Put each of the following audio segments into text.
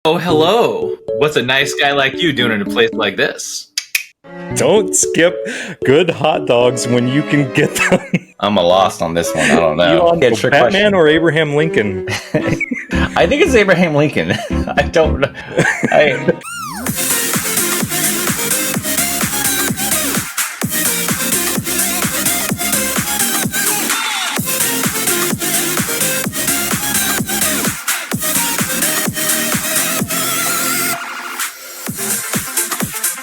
Oh, hello. What's a nice guy like you doing in a place like this? Don't skip good hot dogs when you can get them. I'm lost on this one. I don't know. Elon, Batman or Abraham Lincoln? I think it's Abraham Lincoln. I don't know.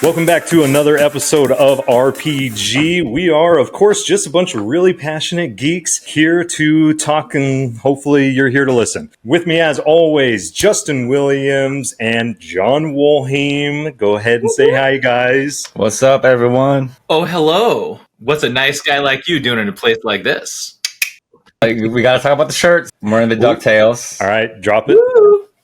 Welcome back to another episode of RPG. We are, of course, just a bunch of really passionate geeks here to talk, and hopefully you're here to listen. With me, as always, Justin Williams and Jon Wolheim. Go ahead and say hi, guys. What's up, everyone? Oh, hello. What's a nice guy like you doing in a place like this? We got to talk about the shirts. I'm wearing the DuckTales. All right, drop it.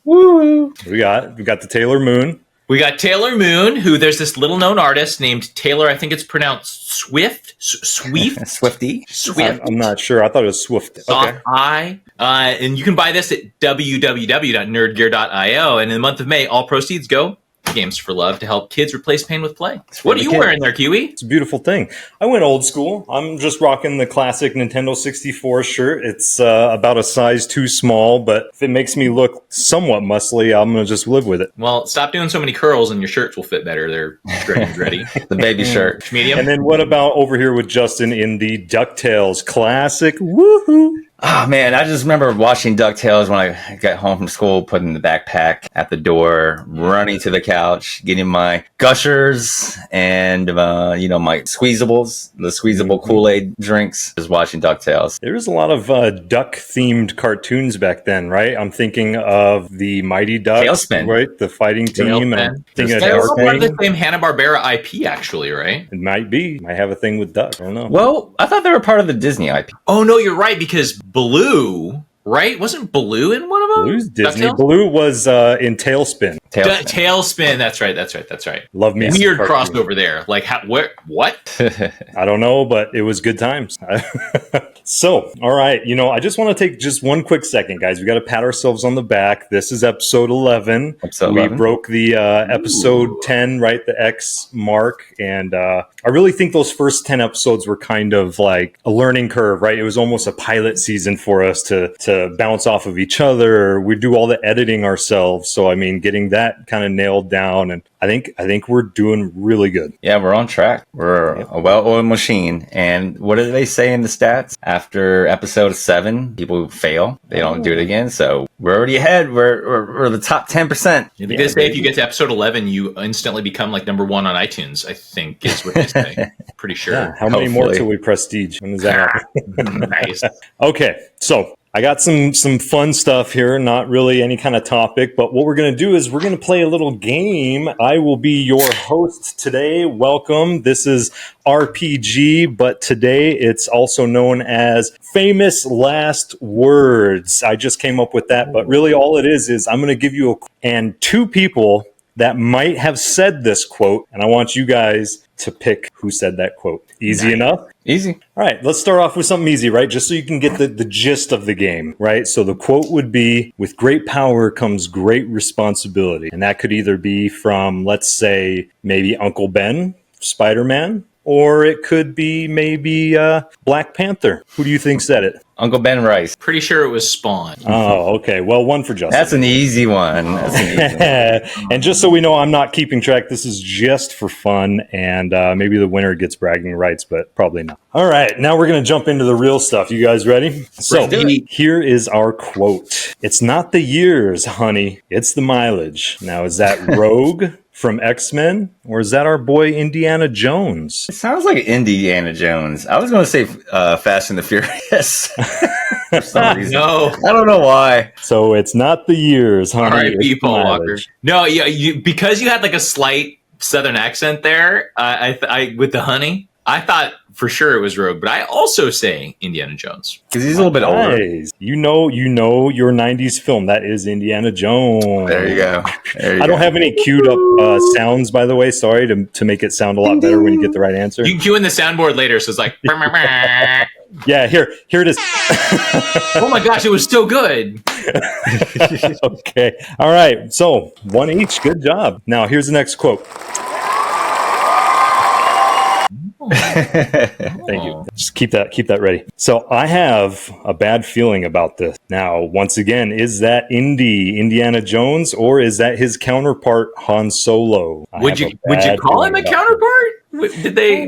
Woo! We got the Taylor Moon. We got Taylor Moon, who there's this little known artist named Taylor. I think it's pronounced Swift. Swifty. Swift. I'm not sure. I thought it was Swift. Soft I. And you can buy this at www.nerdgear.io. And in the month of May, all proceeds go to Games for Love to help kids replace pain with play. What are you wearing there, Kiwi? It's a beautiful thing. I went old school. I'm just rocking the classic Nintendo 64 shirt. It's about a size too small, but if it makes me look somewhat muscly, I'm going to just live with it. Well, stop doing so many curls and your shirts will fit better. They're ready. The baby shirt. Medium. And then what about over here with Justin in the DuckTales classic? Woohoo! Oh, man, I just remember watching DuckTales when I got home from school, putting the backpack at the door, running to the couch, getting my Gushers and, my Squeezables, the squeezable Kool-Aid drinks, just watching DuckTales. There was a lot of duck-themed cartoons back then, right? I'm thinking of the Mighty Ducks, Tailspin. right? The fighting team. And thinking of They're all part of the Tailspin. same Hanna-Barbera IP, actually, right? It might be. Might have a thing with duck. I don't know. Well, I thought they were part of the Disney IP. Oh, no, you're right, because Baloo, right? Wasn't Baloo in one of them? Baloo's Disney. DuckTales? Baloo was in Tailspin. Tailspin. That's right. Love me. Weird some cartoons. crossover there. Like, what? I don't know, but it was good times. So, all right. I just want to take just one quick second, guys. We got to pat ourselves on the back. This is episode 11. We broke the episode 10, right? The X mark. And I really think those first 10 episodes were kind of like a learning curve, right? It was almost a pilot season for us to bounce off of each other. We do all the editing ourselves. So, I mean, getting that kind of nailed down. And I think we're doing really good. Yeah, we're on track. We're a well-oiled machine. And what do they say in the stats? After episode 7, people fail. They don't do it again. So we're already ahead. We're the top 10%. They say if you get to episode 11, you instantly become like number 1 on iTunes, I think is what they say. Pretty sure. Yeah, how many more till we prestige? When does that happen? Nice. Okay, so I got some fun stuff here, not really any kind of topic, but what we're going to do is we're going to play a little game. I will be your host today. Welcome. This is RPG, but today it's also known as Famous Last Words. I just came up with that, but really all it is I'm going to give you and two people that might have said this quote, and I want you guys to pick who said that quote. Easy enough? Easy. All right, let's start off with something easy, right? Just so you can get the gist of the game, right? So the quote would be, with great power comes great responsibility. And that could either be from, let's say, maybe Uncle Ben, Spider-Man, or it could be maybe Black Panther. Who do you think said it? Uncle Ben Rice. Pretty sure it was Spawn. Oh, okay. Well, one for Justin. That's an easy one. And just so we know, I'm not keeping track. This is just for fun, and maybe the winner gets bragging rights, but probably not. All right, now we're going to jump into the real stuff. You guys ready? So here is our quote. It's not the years, honey. It's the mileage. Now, is that Rogue from X-Men, or is that our boy Indiana Jones? It sounds like Indiana Jones. I was going to say Fast and the Furious. For some reason. No. I don't know why. So it's not the years, honey. R.I.P. It's Paul Walker. mileage. No, yeah, because you had like a slight Southern accent there. I with the honey. I thought for sure it was Rogue, but I also say Indiana Jones. Because he's a little bit older. You know your 90s film. That is Indiana Jones. There you go. I don't have any queued up sounds, by the way. Sorry, to make it sound a lot better when you get the right answer. You can cue in the soundboard later, so it's like... Yeah, here it is. Oh my gosh, it was so good. Okay. All right. So 1 each. Good job. Now here's the next quote. Thank you. Just keep that ready. So I have a bad feeling about this. Now, once again, is that Indiana Jones, or is that his counterpart Han Solo? Would you call him a counterpart? Did they?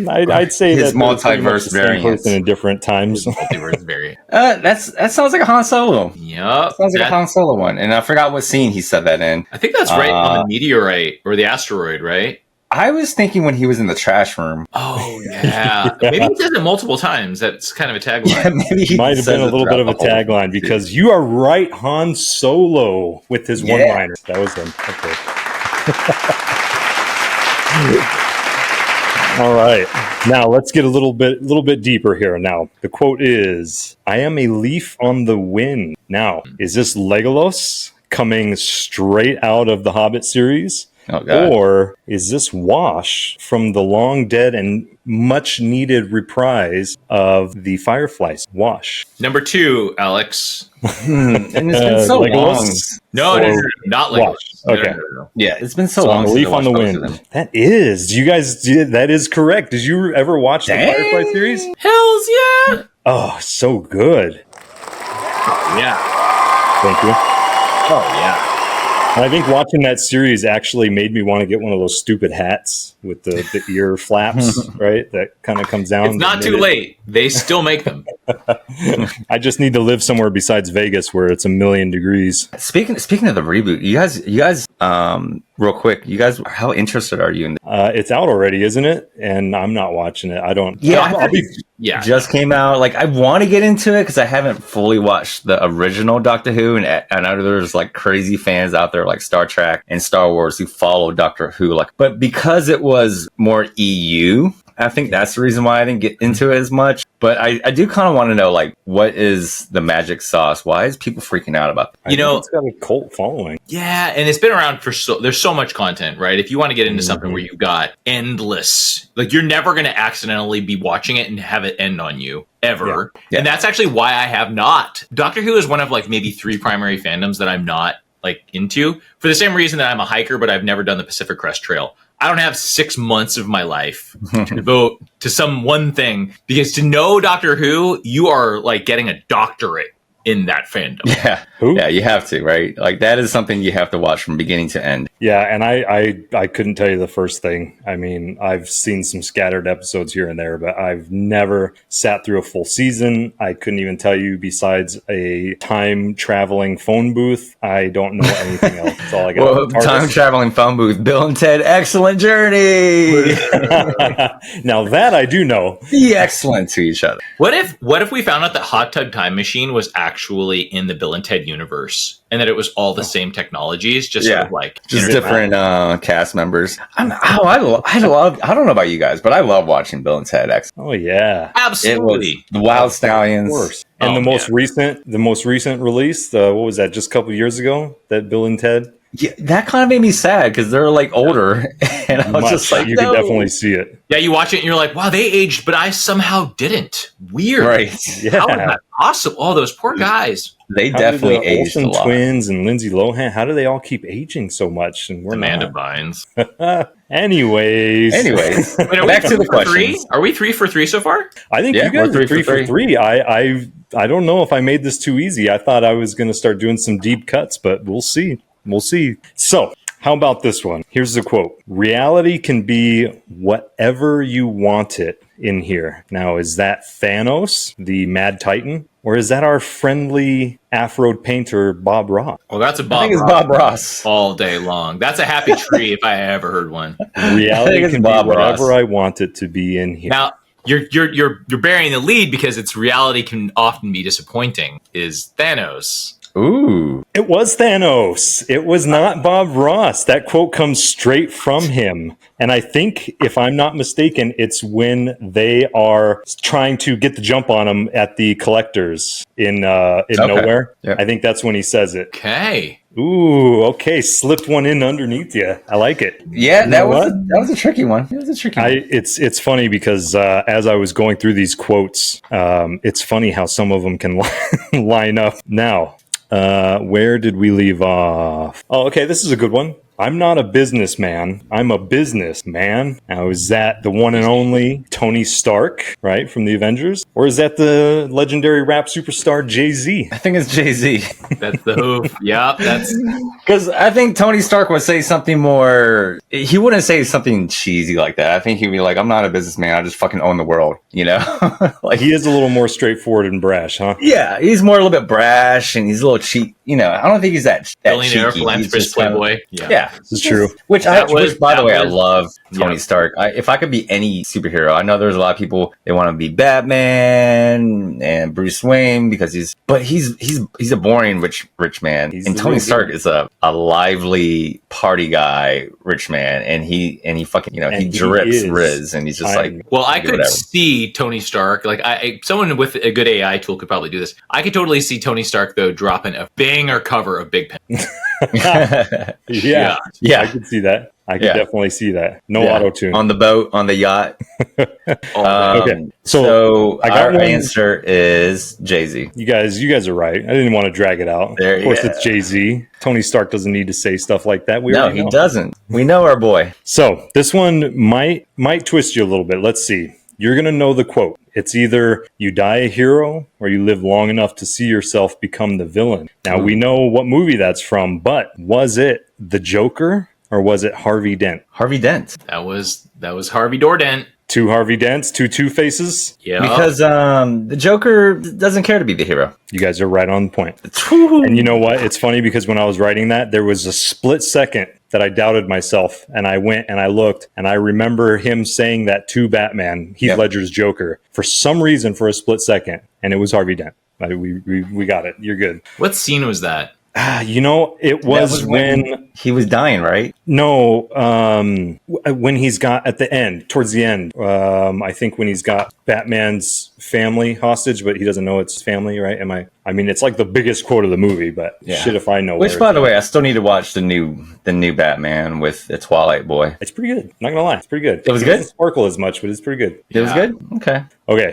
I'd say his that multiverse variant in different times. Multiverse variant. That sounds like a Han Solo. Yep. Sounds like a Han Solo one, and I forgot what scene he said that in. I think that's right on the meteorite or the asteroid, right? I was thinking when he was in the trash room. Oh, yeah. Maybe he says it multiple times. That's kind of a tagline. Yeah, maybe he might have been a little bit of a tagline, because you are right, Han Solo, with his one-liner. That was him. Okay. All right. Now let's get a little bit deeper here. Now, the quote is, "I am a leaf on the wind." Now, is this Legolas coming straight out of the Hobbit series? Oh, God. Or is this Wash from the long dead and much needed reprise of the Fireflies? Wash. Number 2, Alex. And it's been so Legolas? long. No, not Legolas. Okay. No. Yeah, it's been so long. A Leaf on the Wind. That is. That is correct. Did you ever watch the Firefly series? Hells yeah. Oh, so good. Yeah. Thank you. Oh, yeah. I think watching that series actually made me want to get one of those stupid hats with the ear flaps, right? That kind of comes down. It's not too late. They still make them. I just need to live somewhere besides Vegas where it's 1,000,000 degrees. Speaking of the reboot, you guys, real quick, how interested are you in it's out already, isn't it? And I'm not watching it. I don't. Yeah, Yeah. Just came out. Like, I want to get into it because I haven't fully watched the original Doctor Who, and I know there's like crazy fans out there like Star Trek and Star Wars who follow Doctor Who. But because it was more EU, I think that's the reason why I didn't get into it as much. But I do kind of want to know, like, what is the magic sauce? Why is people freaking out about that? It's got a cult following. Yeah, and it's been around there's so much content, right? If you want to get into something where you've got endless, like, you're never going to accidentally be watching it and have it end on you ever. Yeah. And that's actually why I have not. Doctor Who is one of like maybe 3 primary fandoms that I'm not like into, for the same reason that I'm a hiker, but I've never done the Pacific Crest Trail. I don't have 6 months of my life to devote to some one thing, because to know Doctor Who, you are like getting a doctorate in that fandom. Yeah. Yeah, you have to, right? Like, that is something you have to watch from beginning to end. Yeah, and I couldn't tell you the first thing. I mean, I've seen some scattered episodes here and there, but I've never sat through a full season. I couldn't even tell you, besides a time-traveling phone booth, I don't know anything else. That's all I got. Well, time-traveling phone booth. Bill and Ted, excellent journey! Now that I do know. Be excellent to each other. What if we found out that Hot Tub Time Machine was actually in the Bill and Ted universe, and that it was all the same technologies, just sort of like just different cast members. I don't know about you guys, but I love watching Bill and Ted. Oh yeah, absolutely. The Wild Stallions, of course. And the most recent release, what was that? Just a couple years ago, that Bill and Ted. Yeah, that kind of made me sad because they're like older, and I was just like, you could definitely see it. Yeah, you watch it and you're like, wow, they aged, but I somehow didn't. Weird. Right? Yeah. How is that possible? All those poor guys. They definitely aged a lot. Twins and Lindsay Lohan. How do they all keep aging so much? And we're Amanda not. Bynes. Anyways, Wait, back to the questions. Are we 3 for 3 so far? I think you guys are 3 for 3. I don't know if I made this too easy. I thought I was going to start doing some deep cuts, but we'll see. We'll see. So, how about this one? Here's the quote. Reality can be whatever you want it in here. Now, is that Thanos, the Mad Titan? Or is that our friendly Afro painter, Bob Ross? Well, that's a Bob I think it's Bob Ross. All day long. That's a happy tree if I ever heard one. Reality can be whatever I want it to be in here. Now, you're burying the lead because its reality can often be disappointing. Is Thanos. Ooh. It was Thanos. It was not Bob Ross. That quote comes straight from him. And I think, if I'm not mistaken, it's when they are trying to get the jump on him at the collectors in Nowhere. Yep. I think that's when he says it. Okay. Ooh, okay. Slipped one in underneath you. I like it. Yeah, that was a tricky one. It was a tricky one. It's funny because as I was going through these quotes, it's funny how some of them can line up. Now, where did we leave off? Oh, okay. This is a good one. I'm not a businessman. I'm a businessman. Now, is that the one and only Tony Stark, right, from the Avengers? Or is that the legendary rap superstar Jay-Z? I think it's Jay-Z. That's the hoof. Yeah, that's... Because I think Tony Stark would say something more... He wouldn't say something cheesy like that. I think he'd be like, I'm not a businessman. I just fucking own the world, you know? Like, he is a litlittle more straightforward and brash, huh? Yeah, he's more a little bit brash, and he's a little cheap. You know, I don't think he's that billionaire, cheeky. philanthropist, playboy. Yeah. This is true. Which, by the way, I love Tony Stark. If I could be any superhero, I know there's a lot of people, they want to be Batman and Bruce Wayne because he's a boring rich man. And Tony Stark is a lively party guy, rich man, and he fucking, you know, he drips Riz, and he's just I could see Tony Stark, like someone with a good AI tool could probably do this. I could totally see Tony Stark though dropping a banger cover of Big Pen. Yeah, I could see that. I could definitely see that. No auto-tune. On the boat, on the yacht. Okay. So our answer is Jay-Z. You guys are right. I didn't want to drag it out. Of course, it's Jay-Z. Tony Stark doesn't need to say stuff like that. He doesn't. We know our boy. So this one might twist you a little bit. Let's see. You're going to know the quote. It's either you die a hero or you live long enough to see yourself become the villain. Now, we know what movie that's from, but was it The Joker or was it Harvey Dent? Harvey Dent. That was Harvey Dordent. Two Harvey Dents, two Two-Faces. Yeah. Because the Joker doesn't care to be the hero. You guys are right on point. And you know what? It's funny because when I was writing that, there was a split second that I doubted myself, and I went and I looked, and I remember him saying that to Batman, Heath Ledger's Joker, for some reason for a split second, and it was Harvey Dent. We got it. You're good. What scene was that? You know, it was when he was dying, right? No, when he's got at the end, towards the end, I think when he's got Batman's family hostage, but he doesn't know it's family, right? I mean, it's like the biggest quote of the movie, but shit if I know. Which, by the way, I still need to watch the new Batman with the Twilight boy. It's pretty good. Not gonna lie, it's pretty good. It was good. Doesn't sparkle as much, but it's pretty good. It was good. Okay.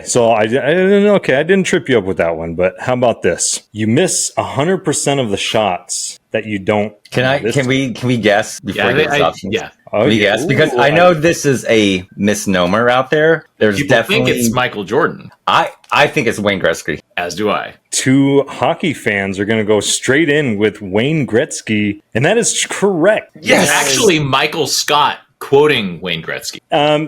So I didn't trip you up with that one, but how about this? You miss 100% of the shots that you don't. Can we guess before we get options? Yeah. Yes, because I know this is a misnomer out there. There's People definitely think it's Michael Jordan. I think it's Wayne Gretzky. As do I. Two hockey fans are going to go straight in with Wayne Gretzky, and that is correct. Yes, actually, Michael Scott quoting Wayne Gretzky.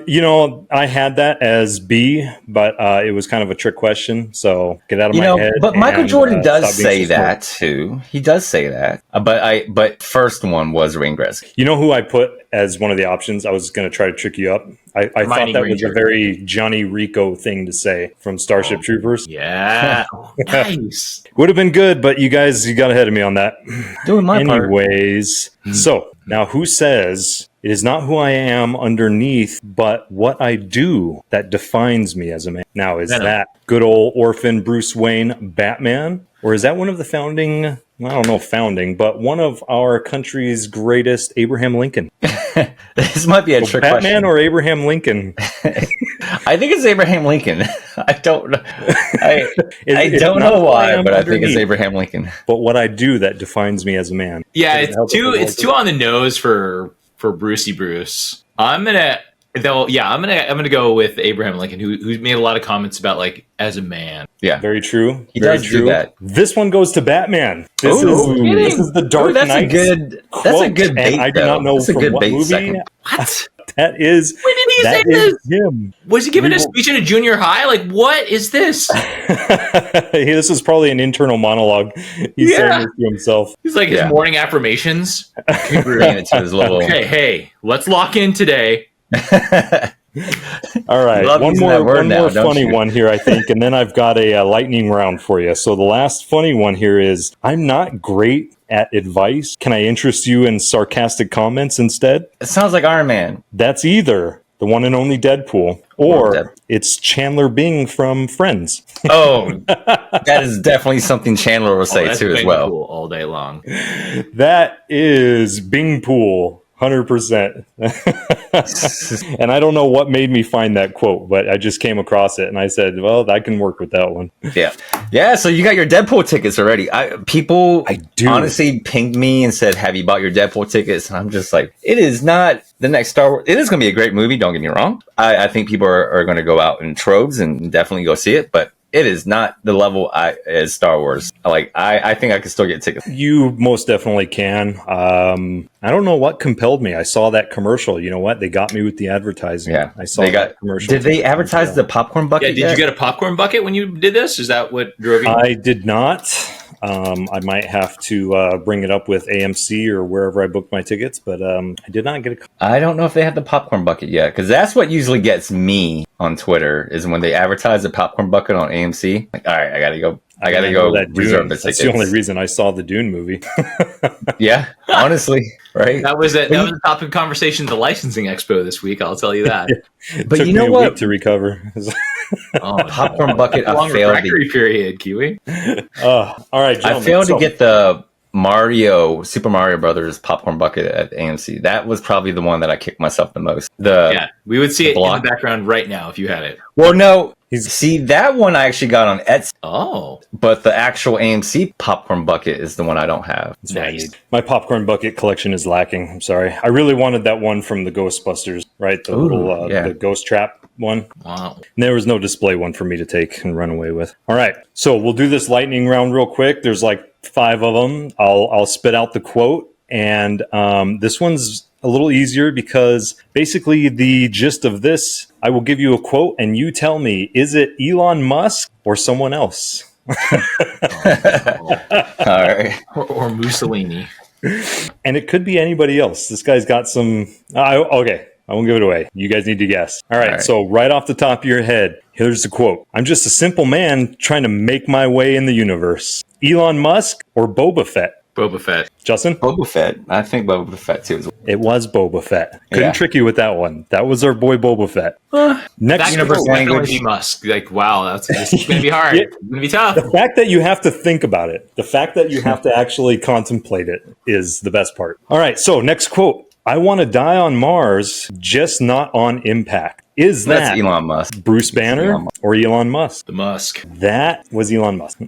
You know, I had that as B, but it was kind of a trick question, so get out of my head. But Michael Jordan does say that too. He does say that. But first one was Wayne Gretzky. You know who I put as one of the options? I was going to try to trick you up. I thought that was a very Johnny Rico thing to say from Starship Troopers. Yeah. Nice. Would have been good, but you got ahead of me on that. Doing my part. Anyways, so now who says it is not who I am underneath, but what I do that defines me as a man? Now, is that good old orphan Bruce Wayne Batman? Or is that one of the but one of our country's greatest, Abraham Lincoln? This might be a trick Batman question. or Abraham Lincoln? I think it's Abraham Lincoln. I don't know. I don't know why, but I think it's Abraham Lincoln. But what I do that defines me as a man. Yeah, it's too on the nose for Brucey Bruce. I'm gonna go with Abraham Lincoln, who made a lot of comments about like as a man. Yeah, very true. He does do that. This one goes to Batman. This is the Dark Knight. That's a good bait. I do not know that's from what movie. Second. What? That is. When did he say this? Him. Was he giving a speech in a junior high? Like, what is this? This is probably an internal monologue. He's saying this to himself. He's like his morning affirmations. Bringing it to his little. Okay, hey, let's lock in today. All right, one more funny you? one here, I think, and then I've got a lightning round for you. So the last funny one here is, I'm not great at advice. Can I interest you in sarcastic comments instead? It sounds like Iron Man. That's either the one and only Deadpool, or it's Chandler Bing from Friends. Oh, that is definitely something Chandler will say too as well. All day long. That is Bing Pool. 100%. And I don't know what made me find that quote, but I just came across it and I said, well, I can work with that one. Yeah. So you got your Deadpool tickets already. People honestly pinged me and said, have you bought your Deadpool tickets? And I'm just like, it is not the next Star Wars. It is going to be a great movie. Don't get me wrong. I think people are going to go out in troves and definitely go see it, but it is not the level as Star Wars. I think I can still get tickets. You most definitely can. I don't know what compelled me. I saw that commercial. You know what? They got me with the advertising. Yeah, I saw that commercial. Did they advertise the popcorn bucket? Yeah, did you get a popcorn bucket when you did this? Is that what drove you? I did not. I might have to bring it up with AMC or wherever I booked my tickets, but I did not get a. I don't know if they had the popcorn bucket yet, because that's what usually gets me on Twitter is when they advertise the popcorn bucket on AMC. Like, all right, I gotta go reserve the tickets. That's the only reason I saw the Dune movie. Yeah, honestly, right? That was the topic of conversation at the licensing expo this week. I'll tell you that. But you know what? Week to recover. Popcorn bucket. I failed refractory period, Kiwi. All right, gentlemen, I failed to get the Super Mario Brothers popcorn bucket at AMC. That was probably the one that I kicked myself the most. We would see it in the background right now if you had it. Well, no. See, that one I actually got on Etsy. Oh. But the actual AMC popcorn bucket is the one I don't have. Nice. My popcorn bucket collection is lacking. I'm sorry. I really wanted that one from the Ghostbusters, right? The little the ghost trap one. Wow. And there was no display one for me to take and run away with. All right. So we'll do this lightning round real quick. There's like 5 of them. I'll spit out the quote. And this one's a little easier because basically the gist of this, I will give you a quote and you tell me, is it Elon Musk or someone else? All right. Or Mussolini. And it could be anybody else. This guy's got some... okay, I won't give it away. You guys need to guess. All right, so right off the top of your head, here's the quote. I'm just a simple man trying to make my way in the universe. Elon Musk or Boba Fett? Boba Fett. Justin? Boba Fett. I think Boba Fett too. It was Boba Fett. Couldn't trick you with that one. That was our boy Boba Fett. Next universe language. Musk. Like, wow, this is going to be hard. It's going to be tough. The fact that you have to think about it, the fact that you have to actually contemplate it is the best part. All right, so next quote. I want to die on Mars, just not on impact. That's Elon Musk. Bruce Banner or Elon Musk? The Musk. That was Elon Musk.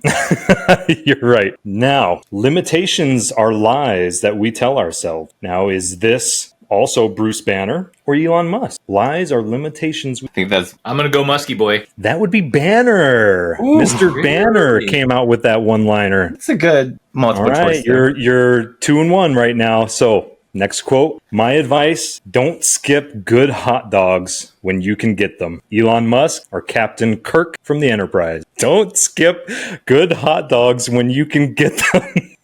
You're right. Now, limitations are lies that we tell ourselves. Now, is this also Bruce Banner or Elon Musk? Lies are limitations. I think that's... I'm going to go Musky boy. That would be Banner. Ooh, Mr. Really? Banner came out with that one-liner. It's a good multiple choice. You're 2-1 right now. So, next quote, my advice, don't skip good hot dogs when you can get them. Elon Musk or Captain Kirk from the Enterprise. Don't skip good hot dogs when you can get them.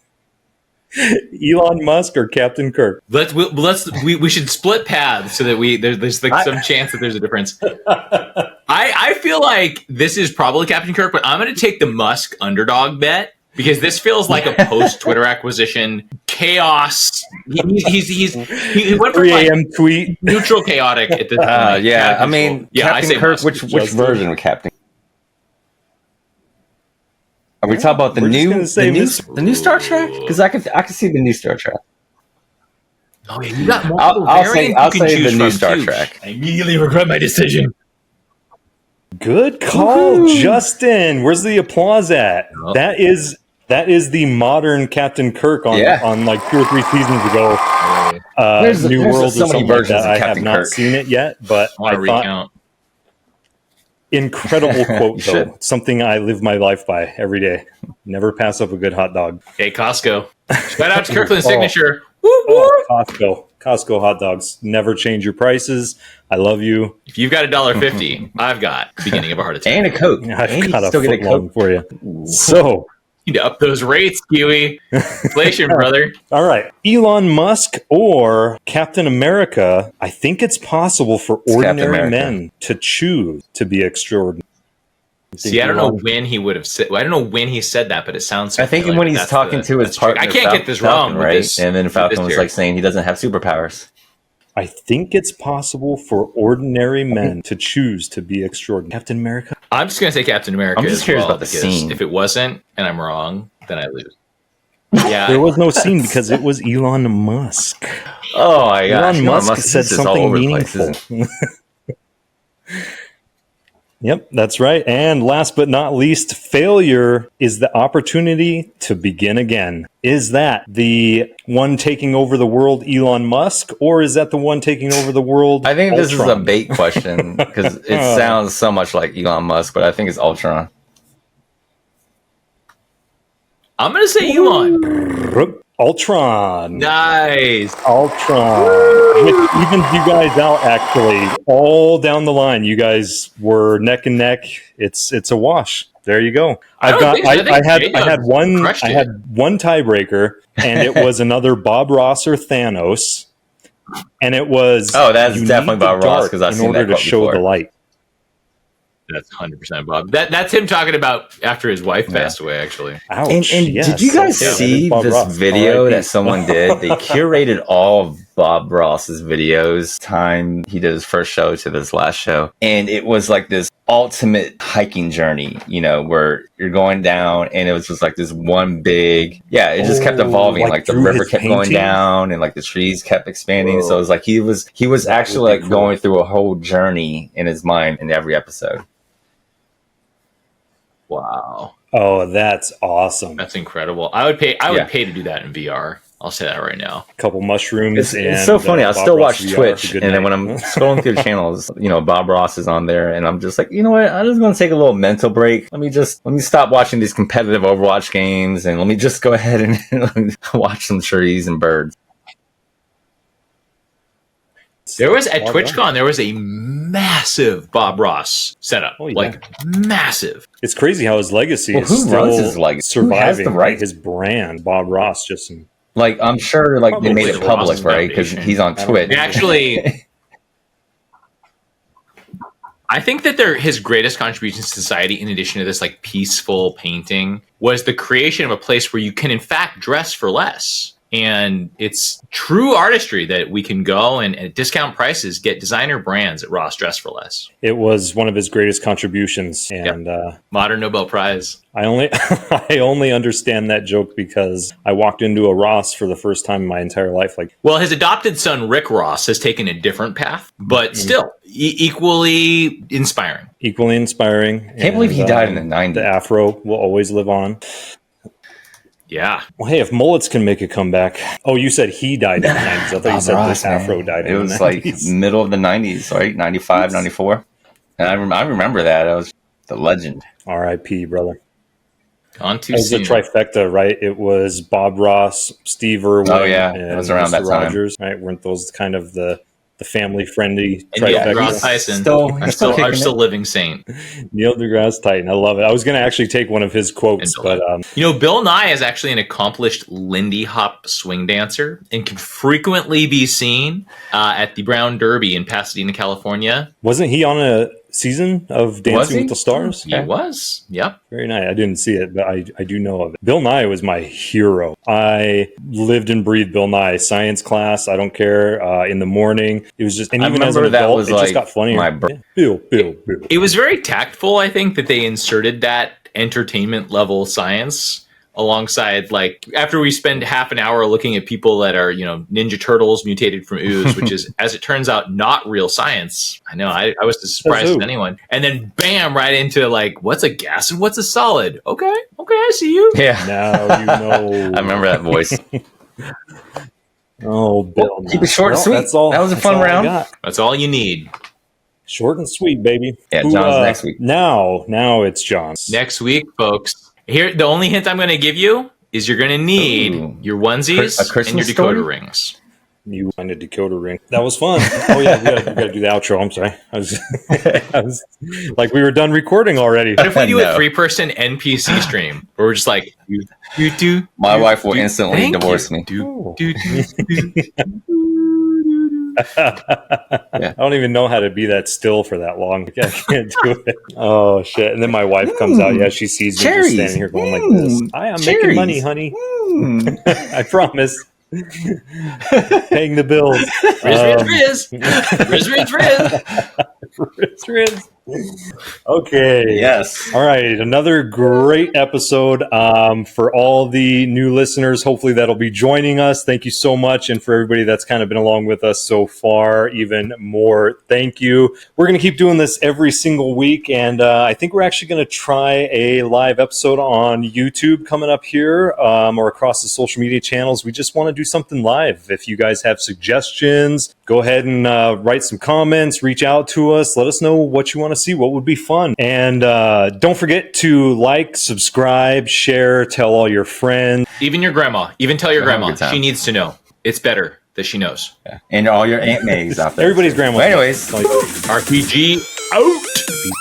Elon Musk or Captain Kirk? We should split paths so that there's like some chance that there's a difference. I feel like this is probably Captain Kirk, but I'm going to take the Musk underdog bet. Because this feels like a post-Twitter acquisition chaos. He went from 3 a.m. tweet, neutral chaotic at this point. I mean, Captain Kirk. Which version of Captain? Are we talking about the new Star Trek? Because I can see the new Star Trek. Oh yeah, you got multiple variants. I'll say the new Star Trek. I immediately regret my decision. Good call, Justin. Where's the applause at? Oh. That is the modern Captain Kirk on like 2 or 3 seasons ago. New World or something like that. I have not seen it yet, but I thought incredible quote though. Something I live my life by every day. Never pass up a good hot dog. Hey, Costco. Shout out to Kirkland's signature. Costco hot dogs. Never change your prices. I love you. If you've got $1.50, I've got the beginning of a heart attack and a Coke. I've got a foot long for you. So Need to up those rates, Kiwi. Inflation, brother. All right. Elon Musk or Captain America. I think it's possible for ordinary men to choose to be extraordinary. See, I don't know when he would have said. I don't know when he said that, but it sounds. I think when he's talking to his partner, I can't get this wrong, right? And then Falcon was like saying he doesn't have superpowers. I think it's possible for ordinary men to choose to be extraordinary. Captain America? I'm just going to say Captain America. I'm just curious about the scene. If it wasn't, and I'm wrong, then I lose. Yeah, there was no scene because it was Elon Musk. Oh my gosh. Elon Musk said something meaningful. Yep, that's right. And last but not least, failure is the opportunity to begin again. Is that the one taking over the world, Elon Musk, or is that the one taking over the world, I think Ultron? This is a bait question because it sounds so much like Elon Musk, but I think it's Ultron. I'm going to say Elon. Ultron. Nice. Ultron. Which evens you guys out, actually. All down the line, you guys were neck and neck. It's a wash. There you go. I had one tiebreaker, and it was another Bob Ross or Thanos. And it was that's definitely Bob Ross because I've seen that to show before. The light. That's 100% Bob. That's him talking about after his wife passed away, actually. Ouch. And yes. did you guys see this Ross. video that someone did? They curated all of Bob Ross's videos, time he did his first show to this last show. And it was like this ultimate hiking journey, where you're going down and it was just like this one big, it just kept evolving. Like the river kept going down and like the trees kept expanding. Whoa. So it was like he was actually like going through a whole journey in his mind in every episode. Wow. Oh, that's awesome. That's incredible. I would pay to do that in VR. I'll say that right now. A couple mushrooms. It's so funny. I still watch Twitch, and then when I'm scrolling through the channels, Bob Ross is on there, and I'm just like, you know what? I'm just going to take a little mental break. Let me stop watching these competitive Overwatch games, and let me just go ahead and watch some trees and birds. There was at TwitchCon, there was a massive Bob Ross setup, massive. It's crazy how his legacy is still surviving. His brand, Bob Ross, just I'm sure they made it public, right? Because he's on Twitch. Actually, I think that his greatest contribution to society, in addition to this peaceful painting, was the creation of a place where you can in fact dress for less. And it's true artistry that we can go and at discount prices get designer brands at Ross Dress for Less. It was one of his greatest contributions, and modern Nobel Prize. I only understand that joke because I walked into a Ross for the first time in my entire life. Well, his adopted son Rick Ross has taken a different path, but still equally inspiring. Equally inspiring. Can't believe he died in the 90s. The afro will always live on. Yeah. Well, hey, if mullets can make a comeback. Oh, you said he died in the 90s. I thought you said this afro died in the 90s. It was middle of the 90s, right? 95, 94. And I remember that. That was the legend. R.I.P., brother. On too soon. It was a trifecta, right? It was Bob Ross, Steve Irwin, it was around Mr. that time. Rogers, right? Weren't those kind of the family-friendly trifecta? Neil deGrasse Tyson, our still living saint. Neil deGrasse Tyson, I love it. I was going to actually take one of his quotes, but Bill Nye is actually an accomplished Lindy Hop swing dancer and can frequently be seen at the Brown Derby in Pasadena, California. Wasn't he on a season of Dancing with the Stars? He was. Yep. Very nice. I didn't see it, but I do know of it. Bill Nye was my hero. I lived and breathed Bill Nye. Science class, I don't care. In the morning, it was just, and even as an adult, it just got funnier. Bill. It was very tactful, I think, that they inserted that entertainment level science alongside, after we spend half an hour looking at people that are, Ninja Turtles mutated from ooze, which is, as it turns out, not real science. I know, I was as surprised as anyone. And then bam, right into what's a gas and what's a solid? Okay, I see you. Yeah. Now you know. I remember that voice. Oh, Bill. Keep it short and sweet. That was a fun round. That's all you need. Short and sweet, baby. Yeah, John's next week. Now it's John's. Next week, folks. Here, the only hint I'm going to give you is you're going to need your onesies and your decoder rings. You find a decoder ring. That was fun. Oh yeah, we gotta do the outro. I'm sorry. I was like, we were done recording already. What if we do a 3-person NPC stream where we're just like, my wife will instantly divorce me. I don't even know how to be that still for that long. I can't do it. Oh shit! And then my wife comes out. Yeah, she sees me just standing here going like this. I'm making money, honey. I promise. Paying the bills. Riz. Okay. Yes. All right. Another great episode for all the new listeners. Hopefully that'll be joining us. Thank you so much. And for everybody that's kind of been along with us so far, even more, thank you. We're going to keep doing this every single week. And I think we're actually going to try a live episode on YouTube coming up here or across the social media channels. We just want to do something live. If you guys have suggestions, go ahead and write some comments, reach out to us. Let us know what you want to see, what would be fun. And don't forget to like, subscribe, share, tell all your friends. Even your grandma. Even tell your grandma. She needs to know. It's better that she knows. Yeah. And all your Aunt Mays out there. Everybody's grandma. Well, anyways. RPG out.